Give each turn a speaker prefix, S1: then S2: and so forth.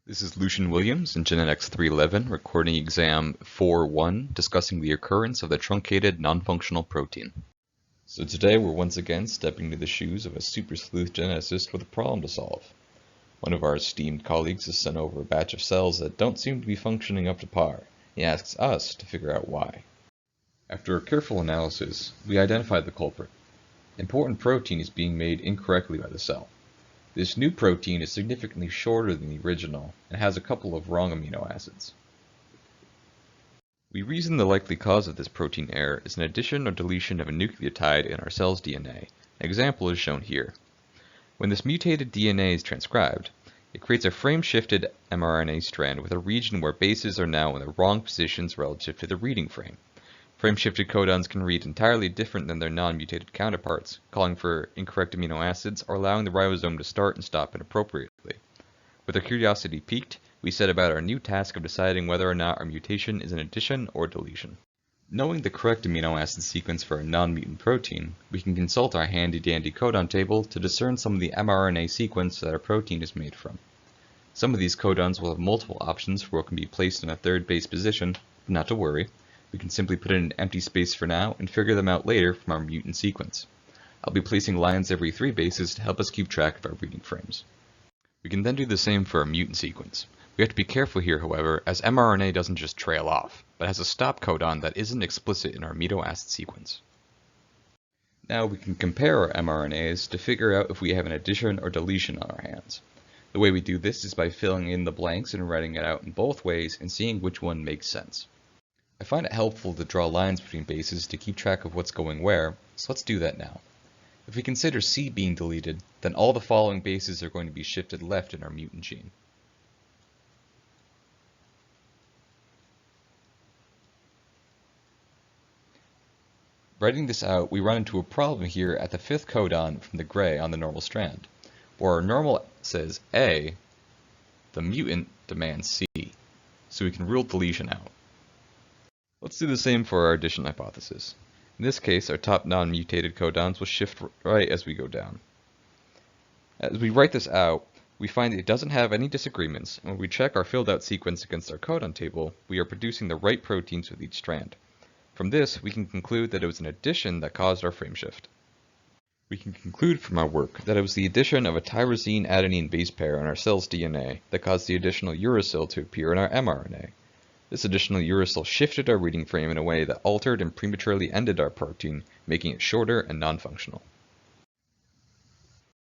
S1: This is Lucian Williams in Genetics 311, recording exam 4.1, discussing the occurrence of the truncated non-functional protein. So today we're once again stepping into the shoes of a super sleuth geneticist with a problem to solve. One of our esteemed colleagues has sent over a batch of cells that don't seem to be functioning up to par. He asks us to figure out why. After a careful analysis, we identified the culprit. Important protein is being made incorrectly by the cell. This new protein is significantly shorter than the original and has a couple of wrong amino acids. We reason the likely cause of this protein error is an addition or deletion of a nucleotide in our cell's DNA. An example is shown here. When this mutated DNA is transcribed, it creates a frame-shifted mRNA strand with a region where bases are now in the wrong positions relative to the reading frame. Frame-shifted codons can read entirely different than their non-mutated counterparts, calling for incorrect amino acids or allowing the ribosome to start and stop inappropriately. With our curiosity piqued, we set about our new task of deciding whether or not our mutation is an addition or deletion. Knowing the correct amino acid sequence for a non-mutant protein, we can consult our handy-dandy codon table to discern some of the mRNA sequence that our protein is made from. Some of these codons will have multiple options for what can be placed in a third base position, but not to worry. We can simply put in an empty space for now and figure them out later from our mutant sequence. I'll be placing lines every 3 bases to help us keep track of our reading frames. We can then do the same for our mutant sequence. We have to be careful here, however, as mRNA doesn't just trail off, but has a stop codon that isn't explicit in our amino acid sequence. Now we can compare our mRNAs to figure out if we have an addition or deletion on our hands. The way we do this is by filling in the blanks and writing it out in both ways and seeing which one makes sense. I find it helpful to draw lines between bases to keep track of what's going where, so let's do that now. If we consider C being deleted, then all the following bases are going to be shifted left in our mutant gene. Writing this out, we run into a problem here at the 5th codon from the gray on the normal strand. Where our normal says A, the mutant demands C, so we can rule deletion out. Let's do the same for our addition hypothesis. In this case, our top non-mutated codons will shift right as we go down. As we write this out, we find that it doesn't have any disagreements, and when we check our filled out sequence against our codon table, we are producing the right proteins with each strand. From this, we can conclude that it was an addition that caused our frame shift. We can conclude from our work that it was the addition of a tyrosine adenine base pair in our cell's DNA that caused the additional uracil to appear in our mRNA. This additional uracil shifted our reading frame in a way that altered and prematurely ended our protein, making it shorter and non-functional.